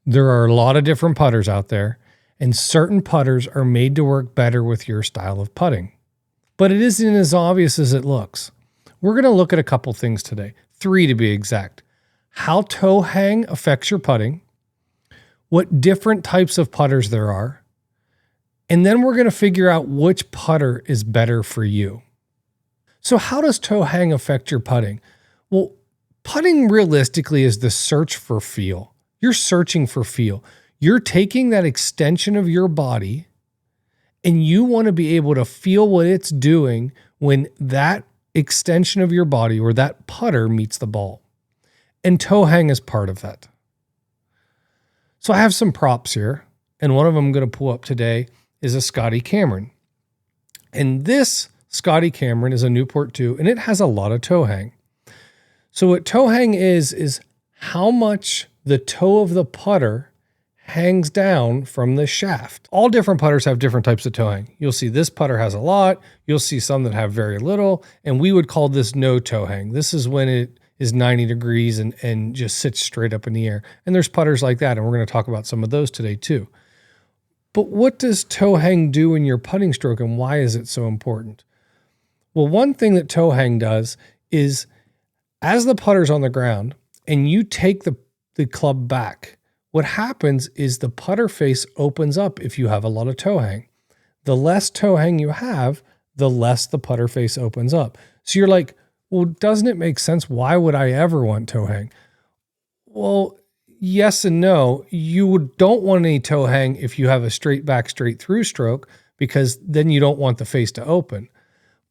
There are a lot of different putters out there, and certain putters are made to work better with your style of putting. But it isn't as obvious as it looks. We're going to look at a couple things today, 3 to be exact. How toe hang affects your putting, what different types of putters there are, and then we're going to figure out which putter is better for you. So how does toe hang affect your putting? Well, putting realistically is the search for feel. You're searching for feel. You're taking that extension of your body and you want to be able to feel what it's doing when that extension of your body or that putter meets the ball. And toe hang is part of that. So I have some props here, and one of them I'm going to pull up today is a Scotty Cameron. And this Scotty Cameron is a Newport 2, and it has a lot of toe hang. So what toe hang is how much the toe of the putter hangs down from the shaft. All different putters have different types of toe hang. You'll see this putter has a lot. You'll see some that have very little, and we would call this no toe hang. This is when it is 90 degrees and just sits straight up in the air. And there's putters like that, and we're going to talk about some of those today too. But what does toe hang do in your putting stroke, and why is it so important? Well, one thing that toe hang does is as the putter's on the ground and you take the club back, what happens is the putter face opens up if you have a lot of toe hang. The less toe hang you have, the less the putter face opens up. So you're like, well, doesn't it make sense? Why would I ever want toe hang? Well, yes and no. You don't want any toe hang if you have a straight back, straight through stroke, because then you don't want the face to open.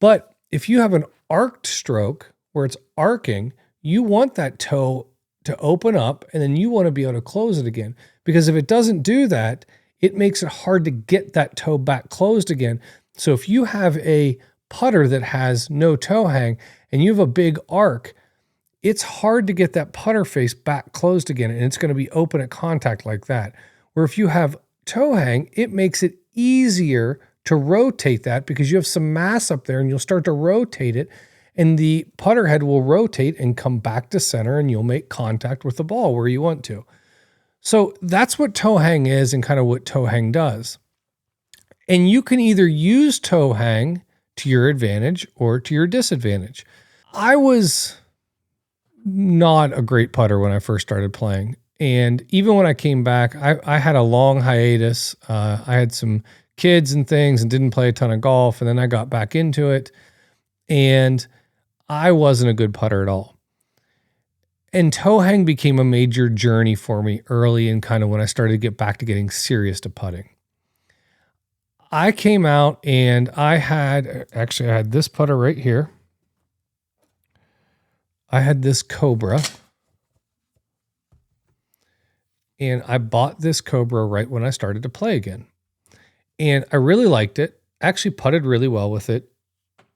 But if you have an arced stroke where it's arcing, you want that toe to open up, and then you want to be able to close it again. Because if it doesn't do that, it makes it hard to get that toe back closed again. So if you have a putter that has no toe hang and you have a big arc, it's hard to get that putter face back closed again, and it's going to be open at contact like that. Where if you have toe hang, it makes it easier to rotate that because you have some mass up there and you'll start to rotate it, and the putter head will rotate and come back to center, and you'll make contact with the ball where you want to. So that's what toe hang is and kind of what toe hang does. And you can either use toe hang to your advantage or to your disadvantage. I was not a great putter when I first started playing. And even when I came back, I had a long hiatus. I had some kids and things and didn't play a ton of golf. And then I got back into it, and I wasn't a good putter at all. And toe hang became a major journey for me early in kind of when I started to get back to getting serious to putting. I came out and I had this putter right here. I had this Cobra, and I bought this Cobra right when I started to play again. And I really liked it. Actually putted really well with it.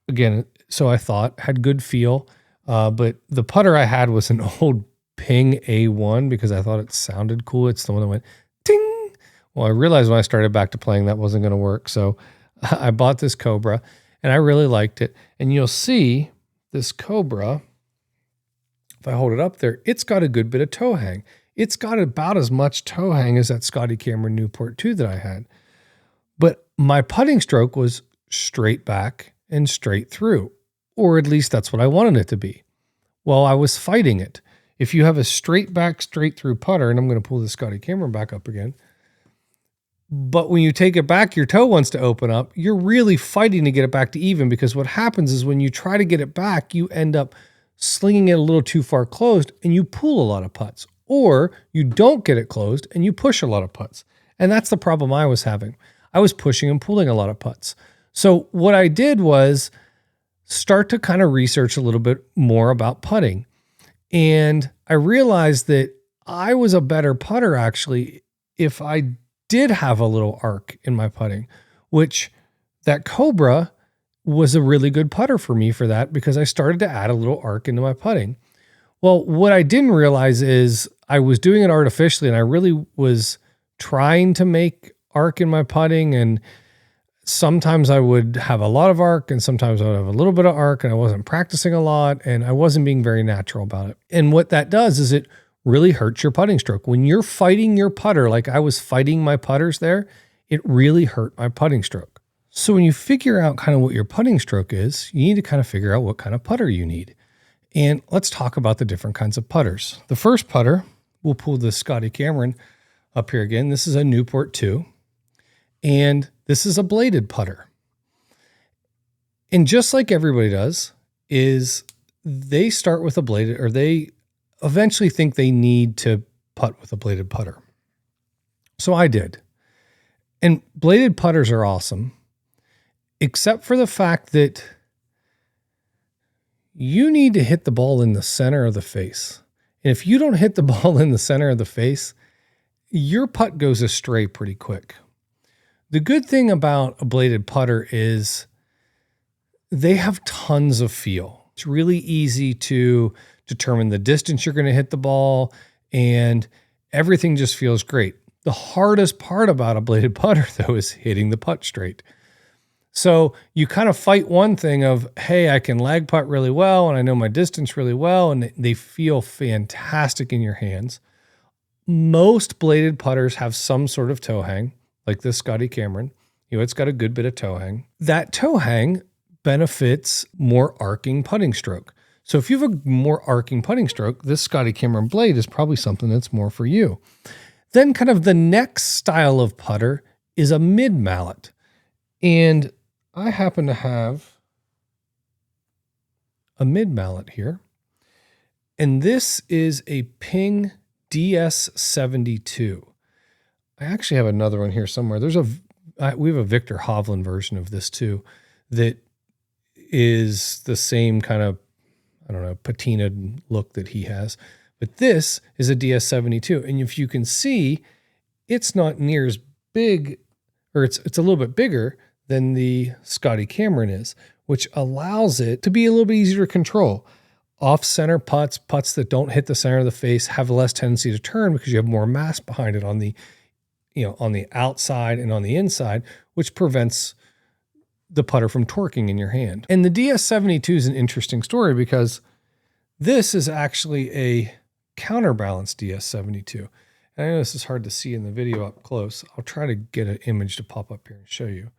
Again, so I thought, had good feel. But the putter I had was an old Ping A1 because I thought it sounded cool. It's the one that went ting. Well, I realized when I started back to playing that wasn't going to work. So I bought this Cobra and I really liked it. And you'll see this Cobra, if I hold it up there, it's got a good bit of toe hang. It's got about as much toe hang as that Scotty Cameron Newport 2 that I had. But my putting stroke was straight back and straight through, or at least that's what I wanted it to be. Well, I was fighting it. If you have a straight back, straight through putter, and I'm going to pull the Scotty Cameron back up again, but when you take it back, your toe wants to open up. You're really fighting to get it back to even, because what happens is when you try to get it back, you end up slinging it a little too far closed and you pull a lot of putts, or you don't get it closed and you push a lot of putts. And that's the problem I was having. I was pushing and pulling a lot of putts. So what I did was start to kind of research a little bit more about putting. And I realized that I was a better putter actually if I did have a little arc in my putting, which that Cobra was a really good putter for me for that, because I started to add a little arc into my putting. Well, what I didn't realize is I was doing it artificially, and I really was trying to make arc in my putting, and sometimes I would have a lot of arc and sometimes I would have a little bit of arc, and I wasn't practicing a lot and I wasn't being very natural about it. And what that does is it really hurts your putting stroke. When you're fighting your putter, like I was fighting my putters there, it really hurt my putting stroke. So when you figure out kind of what your putting stroke is, you need to kind of figure out what kind of putter you need. And let's talk about the different kinds of putters. The first putter, we'll pull the Scotty Cameron up here again. This is a Newport 2, and this is a bladed putter. And just like everybody does, is they start with a bladed, or they eventually think they need to putt with a bladed putter. So I did. And bladed putters are awesome, except for the fact that you need to hit the ball in the center of the face. And if you don't hit the ball in the center of the face, your putt goes astray pretty quick. The good thing about a bladed putter is they have tons of feel. It's really easy to determine the distance you're going to hit the ball, and everything just feels great. The hardest part about a bladed putter, though, is hitting the putt straight. So you kind of fight one thing of, hey, I can lag putt really well, and I know my distance really well, and they feel fantastic in your hands. Most bladed putters have some sort of toe hang, like this Scotty Cameron. It's got a good bit of toe hang. That toe hang benefits more arcing putting stroke. So if you have a more arcing putting stroke, this Scotty Cameron blade is probably something that's more for you. Then kind of the next style of putter is a mid-mallet. And I happen to have a mid-mallet here. And this is a Ping DS72. I actually have another one here somewhere. We have a Victor Hovland version of this too that is the same kind of, patinaed look that he has. But this is a DS72. And if you can see, it's not near as big, or it's a little bit bigger than the Scotty Cameron is, which allows it to be a little bit easier to control. Off-center putts that don't hit the center of the face have less tendency to turn because you have more mass behind it on the outside and on the inside, which prevents the putter from torquing in your hand. And the DS72 is an interesting story because this is actually a counterbalance DS72. And I know this is hard to see in the video up close. I'll try to get an image to pop up here and show you.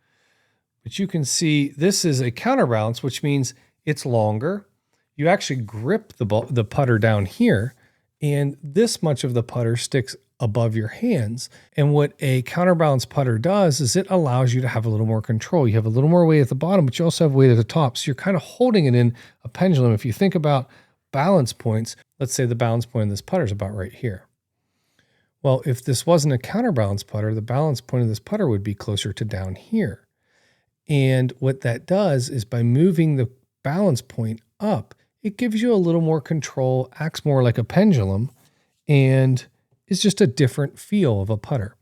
But you can see this is a counterbalance, which means it's longer. You actually grip the putter down here, and this much of the putter sticks above your hands. And what a counterbalance putter does is it allows you to have a little more control. You have a little more weight at the bottom, but you also have weight at the top. So you're kind of holding it in a pendulum. If you think about balance points, let's say the balance point of this putter is about right here. Well, if this wasn't a counterbalance putter, the balance point of this putter would be closer to down here. And what that does is by moving the balance point up, it gives you a little more control, acts more like a pendulum, and is just a different feel of a putter.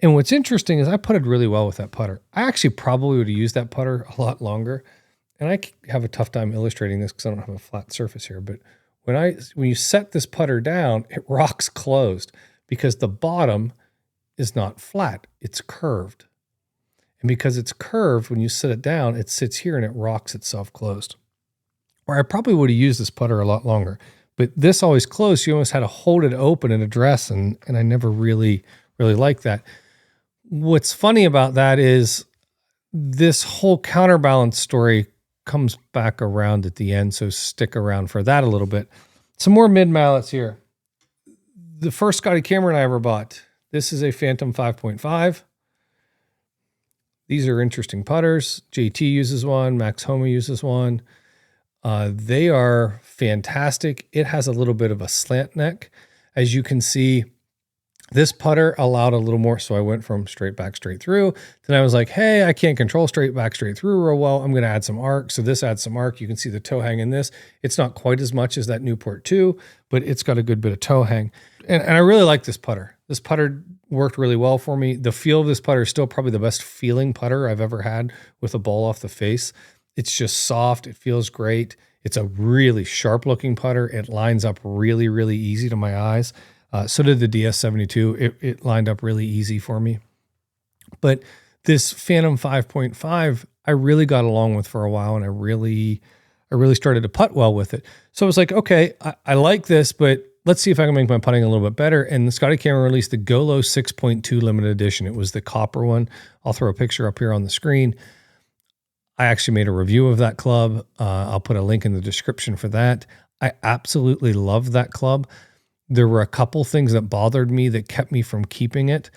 And what's interesting is I putted really well with that putter. I actually probably would have used that putter a lot longer. And I have a tough time illustrating this because I don't have a flat surface here. But when you set this putter down, it rocks closed because the bottom is not flat, it's curved. And because it's curved, when you set it down, it sits here and it rocks itself closed. Or I probably would have used this putter a lot longer. But this always closed, so you almost had to hold it open and address, and I never really liked that. What's funny about that is this whole counterbalance story comes back around at the end, so stick around for that a little bit. Some more mid-mallets here. The first Scotty Cameron I ever bought, this is a Phantom 5.5. These are interesting putters. JT uses one, Max Homa uses one. They are fantastic. It has a little bit of a slant neck. As you can see, this putter allowed a little more. So I went from straight back, straight through. Then I was like, hey, I can't control straight back, straight through real well. I'm going to add some arc. So this adds some arc. You can see the toe hang in this. It's not quite as much as that Newport 2, but it's got a good bit of toe hang. And I really like this putter. This putter worked really well for me. The feel of this putter is still probably the best feeling putter I've ever had with a ball off the face. It's just soft. It feels great. It's a really sharp looking putter. It lines up really, really easy to my eyes. So did the DS72. It lined up really easy for me. But this Phantom 5.5, I really got along with for a while, and I really started to putt well with it. So I was like, okay, I like this, but let's see if I can make my putting a little bit better. And the Scotty Cameron released the Golo 6.2 limited edition. It was the copper one. I'll throw a picture up here on the screen. I actually made a review of that club. I'll put a link in the description for that. I absolutely love that club. There were a couple things that bothered me that kept me from keeping it.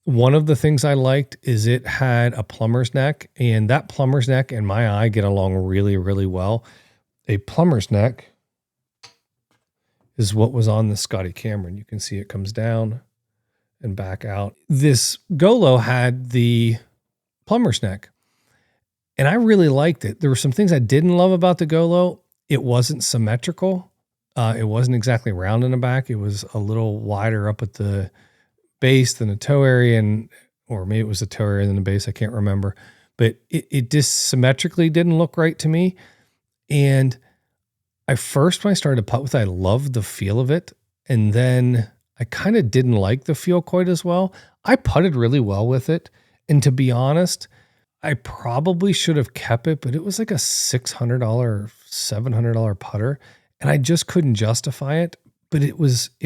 One of the things I liked is it had a plumber's neck, and that plumber's neck and my eye get along really, really well. A plumber's neck is what was on the Scotty Cameron. You can see it comes down and back out. This Golo had the plumber's neck, and I really liked it. There were some things I didn't love about the Golo. It wasn't symmetrical. It wasn't exactly round in the back. It was a little wider up at the base than the toe area, or maybe it was the toe area than the base. I can't remember, but it just symmetrically didn't look right to me. And when I started to putt with it, I loved the feel of it. And then I kind of didn't like the feel quite as well. I putted really well with it. And to be honest, I probably should have kept it, but it was like a $600, $700 putter. And I just couldn't justify it, but it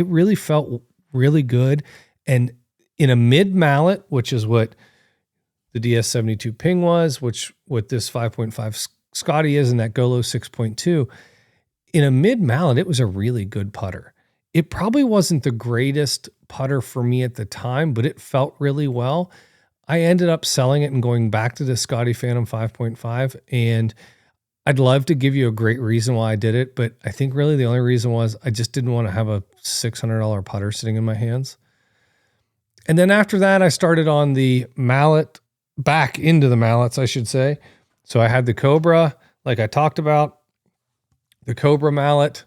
really felt really good. And in a mid-mallet, which is what the DS72 Ping was, what this 5.5 Scotty is, and that Golo 6.2, in a mid-mallet, it was a really good putter. It probably wasn't the greatest putter for me at the time, but it felt really well. I ended up selling it and going back to the Scotty Phantom 5.5, and I'd love to give you a great reason why I did it, but I think really the only reason was I just didn't want to have a $600 putter sitting in my hands. And then after that, I started on the mallet, back into the mallets, I should say. So I had the Cobra, like I talked about, the Cobra mallet.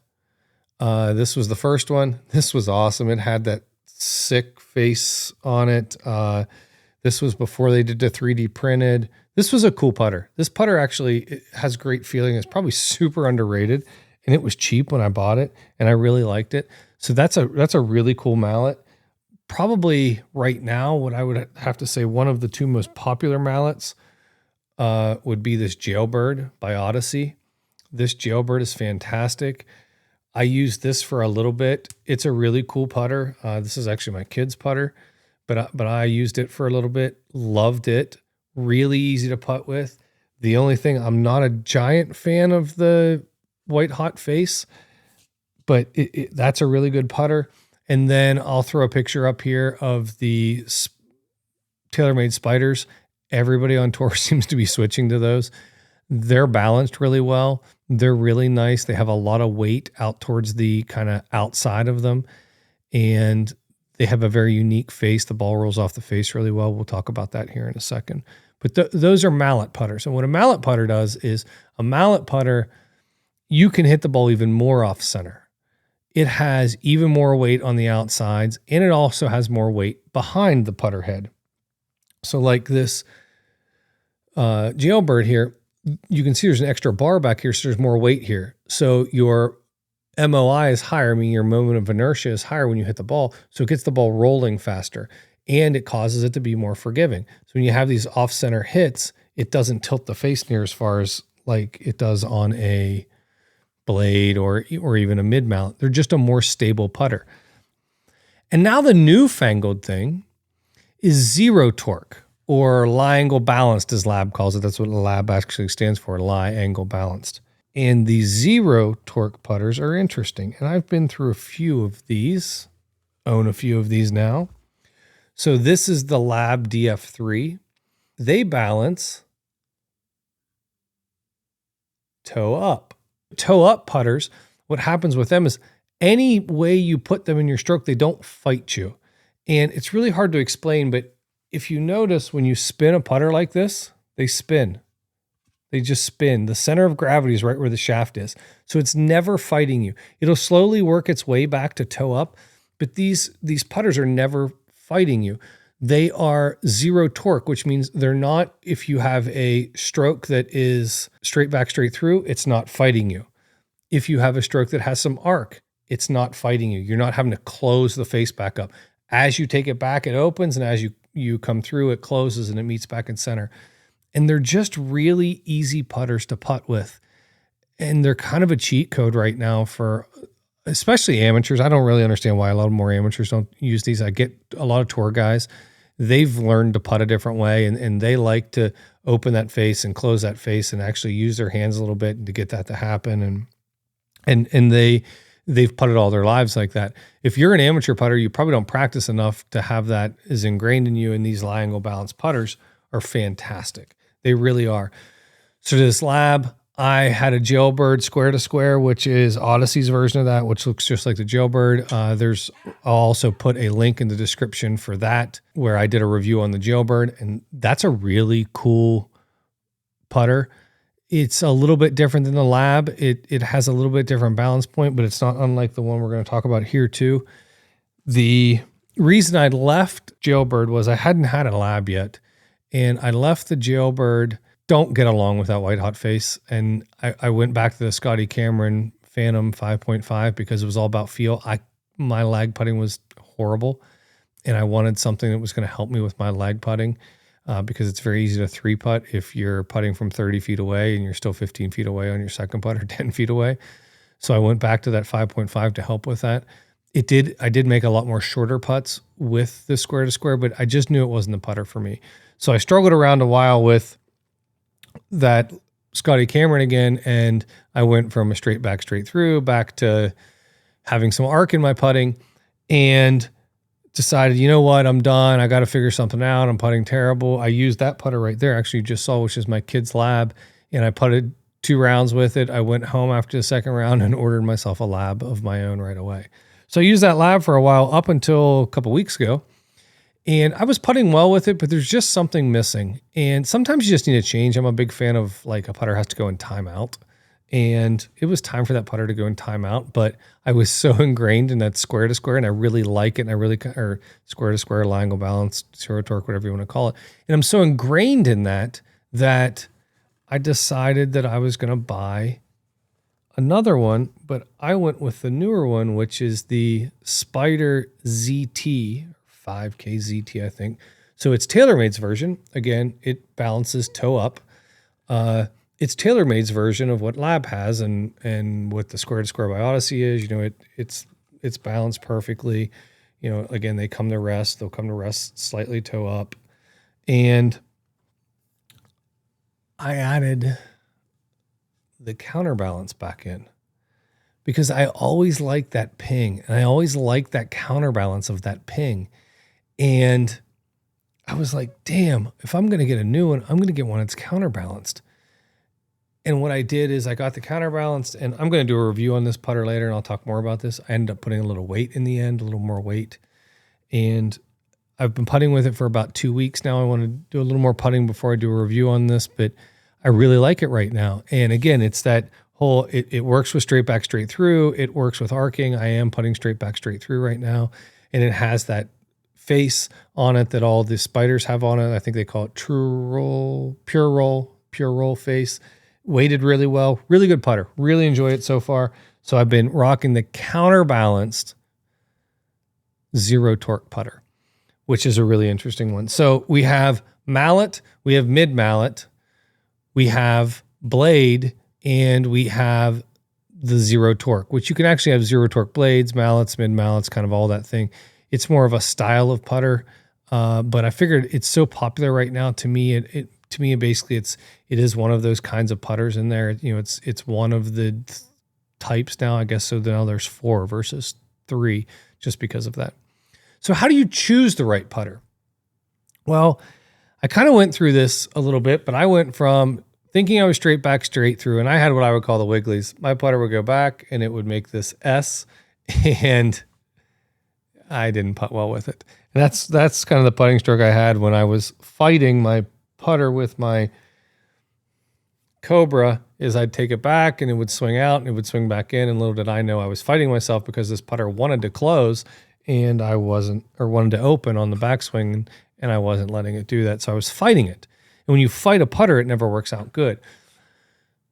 This was the first one. This was awesome. It had that sick face on it. This was before they did the 3D printed. This was a cool putter. This putter actually has great feeling. It's probably super underrated, and it was cheap when I bought it, and I really liked it. So that's a really cool mallet. Probably right now, what I would have to say one of the two most popular mallets would be this Jailbird by Odyssey. This Jailbird is fantastic. I used this for a little bit. It's a really cool putter. This is actually my kid's putter, but I used it for a little bit. Loved it. Really easy to putt with. The only thing, I'm not a giant fan of the white hot face, but that's a really good putter. And then I'll throw a picture up here of the TaylorMade Spiders. Everybody on tour seems to be switching to those. They're balanced really well. They're really nice. They have a lot of weight out towards the kind of outside of them. And they have a very unique face. The ball rolls off the face really well. We'll talk about that here in a second. But those are mallet putters. And what a mallet putter does is a mallet putter, you can hit the ball even more off center. It has even more weight on the outsides, and it also has more weight behind the putter head. So like this Jailbird here, you can see there's an extra bar back here, so there's more weight here. So your MOI is higher, meaning your moment of inertia is higher when you hit the ball, so it gets the ball rolling faster, and it causes it to be more forgiving. So when you have these off-center hits, it doesn't tilt the face near as far as like it does on a blade or even a mid-mallet. They're just a more stable putter. And now the newfangled thing is zero torque, or lie angle balanced, as Lab calls it. That's what Lab actually stands for, lie angle balanced. And the zero torque putters are interesting. And I've been through a few of these, own a few of these now. So this is the Lab DF3. They balance toe up. Toe up putters, what happens with them is any way you put them in your stroke, they don't fight you. And it's really hard to explain, but if you notice when you spin a putter like this, they spin. They just spin. The center of gravity is right where the shaft is. So it's never fighting you. It'll slowly work its way back to toe up, but these putters are never fighting you. They are zero torque, which means they're not, if you have a stroke that is straight back, straight through, it's not fighting you. If you have a stroke that has some arc, it's not fighting you. You're not having to close the face back up. As you take it back, it opens, and as you come through, it closes and it meets back in center. And they're just really easy putters to putt with. And they're kind of a cheat code right now for especially amateurs. I don't really understand why a lot more amateurs don't use these. I get a lot of tour guys. They've learned to putt a different way, and they like to open that face and close that face and actually use their hands a little bit to get that to happen. And they've putted all their lives like that. If you're an amateur putter, you probably don't practice enough to have that is ingrained in you, and these lie angle balanced putters are fantastic. They really are. So this lab, I had a Jailbird square to square, which is Odyssey's version of that, which looks just like the Jailbird. I'll also put a link in the description for that, where I did a review on the Jailbird, and that's a really cool putter. It's a little bit different than the lab. It has a little bit different balance point, but it's not unlike the one we're going to talk about here too. The reason I left Jailbird was I hadn't had a lab yet, and I left the Jailbird. Don't get along with that white hot face. And I went back to the Scotty Cameron Phantom 5.5 because it was all about feel. My lag putting was horrible, and I wanted something that was going to help me with my lag putting because it's very easy to three putt if you're putting from 30 feet away and you're still 15 feet away on your second putt or 10 feet away. So I went back to that 5.5 to help with that. I did make a lot more shorter putts with the square to square, but I just knew it wasn't the putter for me. So I struggled around a while with that Scotty Cameron again, and I went from a straight back, straight through back to having some arc in my putting, and decided, you know what, I'm done. I got to figure something out. I'm putting terrible. I used that putter right there, actually you just saw, which is my kid's lab, and I putted 2 rounds with it. I went home after the second round and ordered myself a lab of my own right away. So I used that lab for a while up until a couple weeks ago. And I was putting well with it, but there's just something missing. And sometimes you just need a change. I'm a big fan of like a putter has to go in timeout. And it was time for that putter to go in timeout, but I was so ingrained in that square to square, and I really like it. And or square to square, lie angle balance, zero torque, whatever you want to call it. And I'm so ingrained in that I decided that I was going to buy another one, but I went with the newer one, which is the Spider ZT, 5K ZT, I think. So it's TaylorMade's version. Again, it balances toe up. It's TaylorMade's version of what Lab has, and what the square to square by Odyssey is. You know, it's balanced perfectly. You know, again, they come to rest. They'll come to rest slightly toe up, and I added the counterbalance back in because I always liked that ping, and I always liked that counterbalance of that ping. And I was like, damn, if I'm going to get a new one, I'm going to get one that's counterbalanced. And what I did is I got the counterbalanced, and I'm going to do a review on this putter later, and I'll talk more about this. I ended up putting a little weight in the end, a little more weight. And I've been putting with it for about 2 weeks now. I want to do a little more putting before I do a review on this, but I really like it right now. And again, it's that whole, it works with straight back, straight through. It works with arcing. I am putting straight back, straight through right now. And it has that face on it that all the spiders have on it. I think they call it pure roll face. Weighted really well. Really good putter. Really enjoy it so far. So I've been rocking the counterbalanced zero torque putter, which is a really interesting one. So we have mallet, we have mid-mallet, we have blade, and we have the zero torque, which you can actually have zero torque blades, mallets, mid-mallets, kind of all that thing. It's more of a style of putter, but I figured it's so popular right now. To me, basically it is one of those kinds of putters in there. You know, it's one of the types now, I guess. So now there's 4 versus 3 just because of that. So how do you choose the right putter? Well, I kind of went through this a little bit, but I went from thinking I was straight back, straight through, and I had what I would call the wigglies. My putter would go back and it would make this S, and I didn't putt well with it. And that's kind of the putting stroke I had when I was fighting my putter with my Cobra, is I'd take it back and it would swing out and it would swing back in. And little did I know I was fighting myself because this putter wanted to close and I wasn't, or wanted to open on the backswing, and I wasn't letting it do that. So I was fighting it. And when you fight a putter, it never works out good.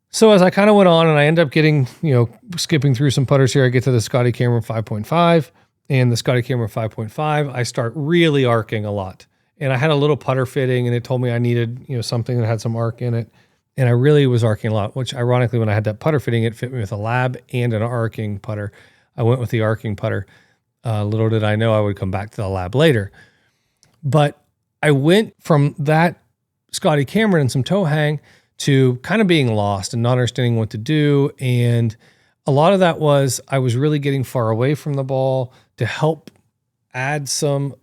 So as I kind of went on, and I end up getting, skipping through some putters here, I get to the Scotty Cameron 5.5, and the Scotty Cameron 5.5, I start really arcing a lot. And I had a little putter fitting, and it told me I needed, something that had some arc in it. And I really was arcing a lot, which ironically, when I had that putter fitting, it fit me with a lab and an arcing putter. I went with the arcing putter. Little did I know I would come back to the lab later. But I went from that Scotty Cameron and some toe hang to kind of being lost and not understanding what to do. And a lot of that was I was really getting far away from the ball to help add some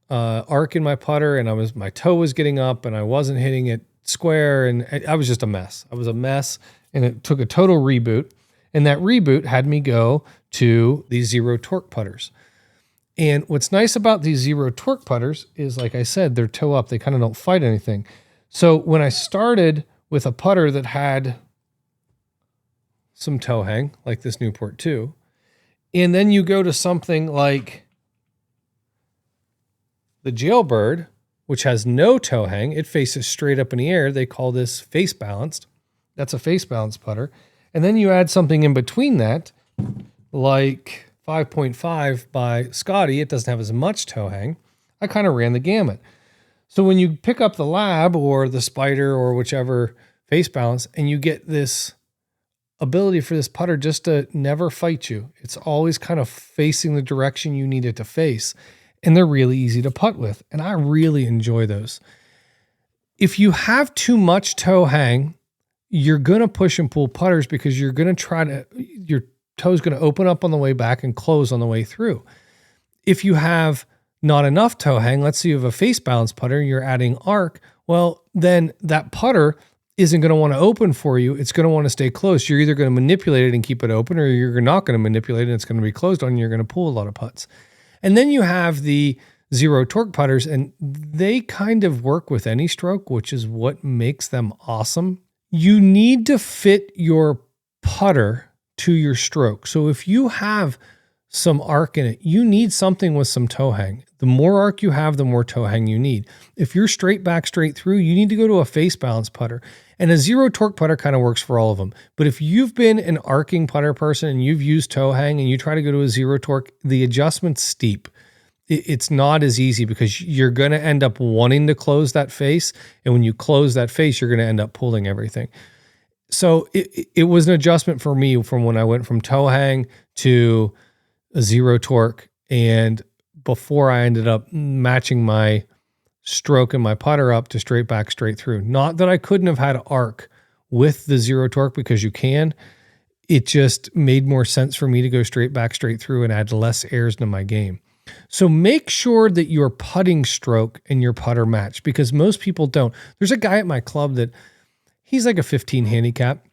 arc in my putter, and my toe was getting up and I wasn't hitting it square, and I was just a mess. I was a mess, and it took a total reboot. And that reboot had me go to these zero torque putters. And what's nice about these zero torque putters is, like I said, they're toe up. They kind of don't fight anything. So when I started with a putter that had some toe hang, like this Newport 2, and then you go to something like the Jailbird, which has no toe hang, it faces straight up in the air. They call this face balanced. That's a face balanced putter. And then you add something in between that, like 5.5 by Scotty. It doesn't have as much toe hang. I kind of ran the gamut. So when you pick up the Lab or the Spider or whichever face balance, and you get this ability for this putter just to never fight you. It's always kind of facing the direction you need it to face. And they're really easy to putt with. And I really enjoy those. If you have too much toe hang, you're going to push and pull putters because you're going to your toe's going to open up on the way back and close on the way through. If you have not enough toe hang, let's say you have a face balance putter and you're adding arc, well, then that putter isn't going to want to open for you. It's going to want to stay closed. You're either going to manipulate it and keep it open, or you're not going to manipulate it and it's going to be closed on you. You're going to pull a lot of putts. And then you have the zero torque putters, and they kind of work with any stroke, which is what makes them awesome. You need to fit your putter to your stroke. So if you have some arc in it, you need something with some toe hang. The more arc you have, the more toe hang you need. If you're straight back, straight through, you need to go to a face balance putter. And a zero torque putter kind of works for all of them. But if you've been an arcing putter person and you've used toe hang and you try to go to a zero torque, the adjustment's steep. It's not as easy because you're going to end up wanting to close that face. And when you close that face, you're going to end up pulling everything. So it was an adjustment for me from when I went from toe hang to a zero torque. And before I ended up matching my stroke and my putter up to straight back, straight through. Not that I couldn't have had arc with the zero torque, because you can. It just made more sense for me to go straight back, straight through and add less airs to my game. So make sure that your putting stroke and your putter match, because most people don't. There's a guy at my club that he's like a 15 handicap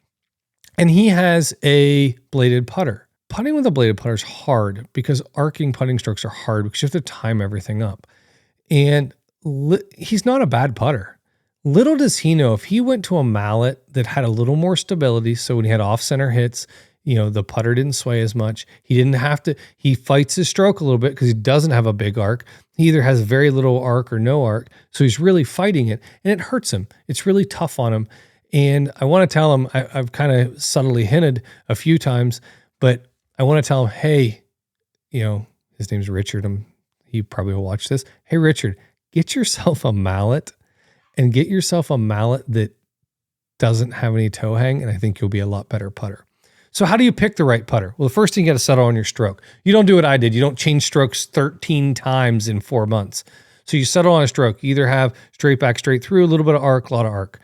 and he has a bladed putter. Putting with a bladed putter is hard because arcing putting strokes are hard because you have to time everything up. And he's not a bad putter. Little does he know, if he went to a mallet that had a little more stability, so when he had off-center hits, the putter didn't sway as much. He didn't have to, he fights his stroke a little bit because he doesn't have a big arc. He either has very little arc or no arc. So he's really fighting it and it hurts him. It's really tough on him. And I want to tell him, I've kind of subtly hinted a few times, but I want to tell him, hey, his name's Richard. He probably will watch this. Hey, Richard, get yourself a mallet and get yourself a mallet that doesn't have any toe hang. And I think you'll be a lot better putter. So how do you pick the right putter? Well, the first thing, you got to settle on your stroke. You don't do what I did. You don't change strokes 13 times in 4 months. So you settle on a stroke. You either have straight back, straight through, a little bit of arc, a lot of arc.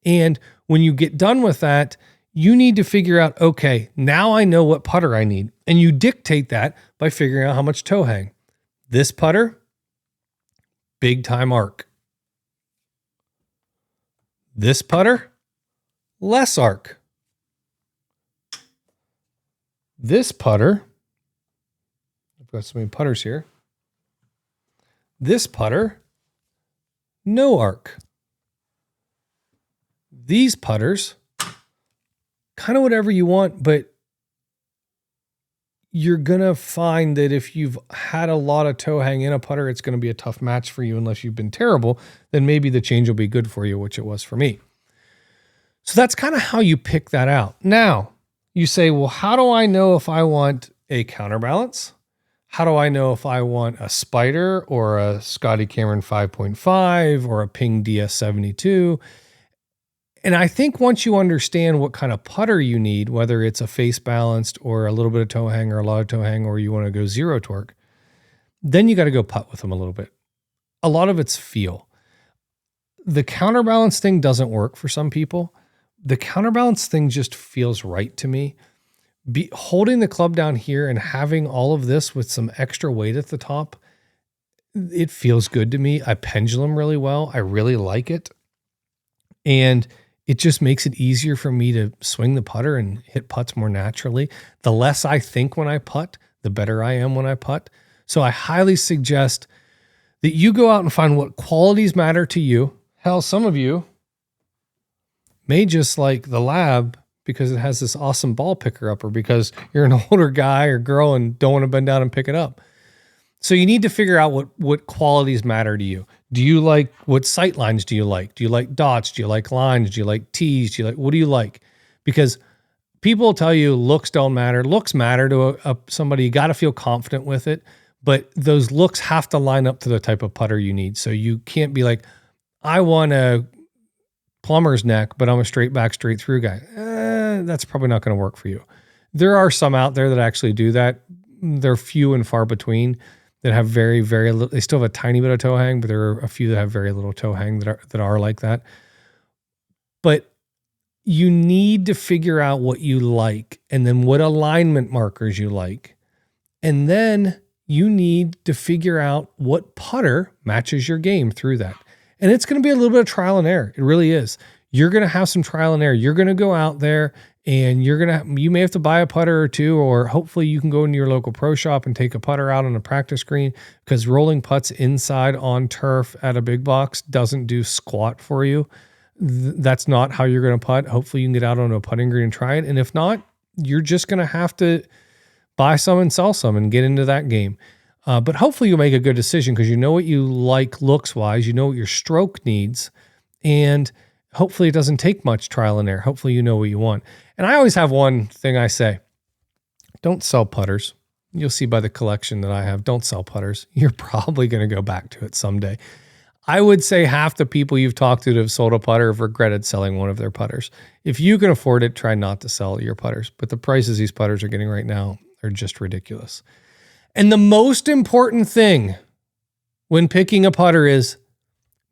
And when you get done with that, you need to figure out, okay, now I know what putter I need. And you dictate that by figuring out how much toe hang. This putter, big time arc. This putter, less arc. This putter, I've got so many putters here. This putter, no arc. These putters, kind of whatever you want, but you're going to find that if you've had a lot of toe hang in a putter, it's going to be a tough match for you unless you've been terrible. Then maybe the change will be good for you, which it was for me. So that's kind of how you pick that out. Now, you say, well, how do I know if I want a counterbalance? How do I know if I want a Spider or a Scotty Cameron 5.5 or a Ping DS72? And I think once you understand what kind of putter you need, whether it's a face balanced or a little bit of toe hang or a lot of toe hang, or you want to go zero torque, then you got to go putt with them a little bit. A lot of it's feel. The counterbalance thing doesn't work for some people. The counterbalance thing just feels right to me. Holding the club down here and having all of this with some extra weight at the top, it feels good to me. I pendulum really well. I really like it. And it just makes it easier for me to swing the putter and hit putts more naturally. The less I think when I putt, the better I am when I putt. So I highly suggest that you go out and find what qualities matter to you. Hell, some of you may just like the Lab because it has this awesome ball picker up, or because you're an older guy or girl and don't want to bend down and pick it up. So you need to figure out what qualities matter to you. Do you like, what sight lines do you like? Do you like dots? Do you like lines? Do you like tees? What do you like? Because people will tell you looks don't matter. Looks matter to somebody. You got to feel confident with it, but those looks have to line up to the type of putter you need. So you can't be like, I want a plumber's neck, but I'm a straight back, straight through guy. That's probably not going to work for you. There are some out there that actually do that. They're few and far between that have very, very little. They still have a tiny bit of toe hang, but there are a few that have very little toe hang that are like that. But you need to figure out what you like, and then what alignment markers you like. And then you need to figure out what putter matches your game through that. And it's going to be a little bit of trial and error. It really is. You're going to have some trial and error. You're going to go out there and you may have to buy a putter or two, or hopefully you can go into your local pro shop and take a putter out on a practice green, because rolling putts inside on turf at a big box doesn't do squat for you. That's not how you're going to putt. Hopefully you can get out on a putting green and try it. And if not, you're just going to have to buy some and sell some and get into that game. But hopefully you'll make a good decision, because you know what you like looks wise, you know what your stroke needs, and hopefully it doesn't take much trial and error. Hopefully you know what you want. And I always have one thing I say: don't sell putters. You'll see by the collection that I have, don't sell putters. You're probably going to go back to it someday. I would say half the people you've talked to that have sold a putter have regretted selling one of their putters. If you can afford it, try not to sell your putters. But the prices these putters are getting right now are just ridiculous. And the most important thing when picking a putter is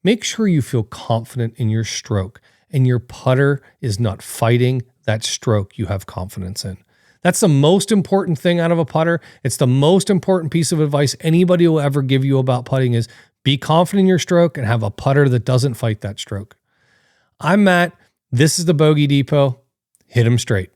make sure you feel confident in your stroke and your putter is not fighting that stroke you have confidence in. That's the most important thing out of a putter. It's the most important piece of advice anybody will ever give you about putting is be confident in your stroke and have a putter that doesn't fight that stroke. I'm Matt. This is the Bogey Depot. Hit 'em straight.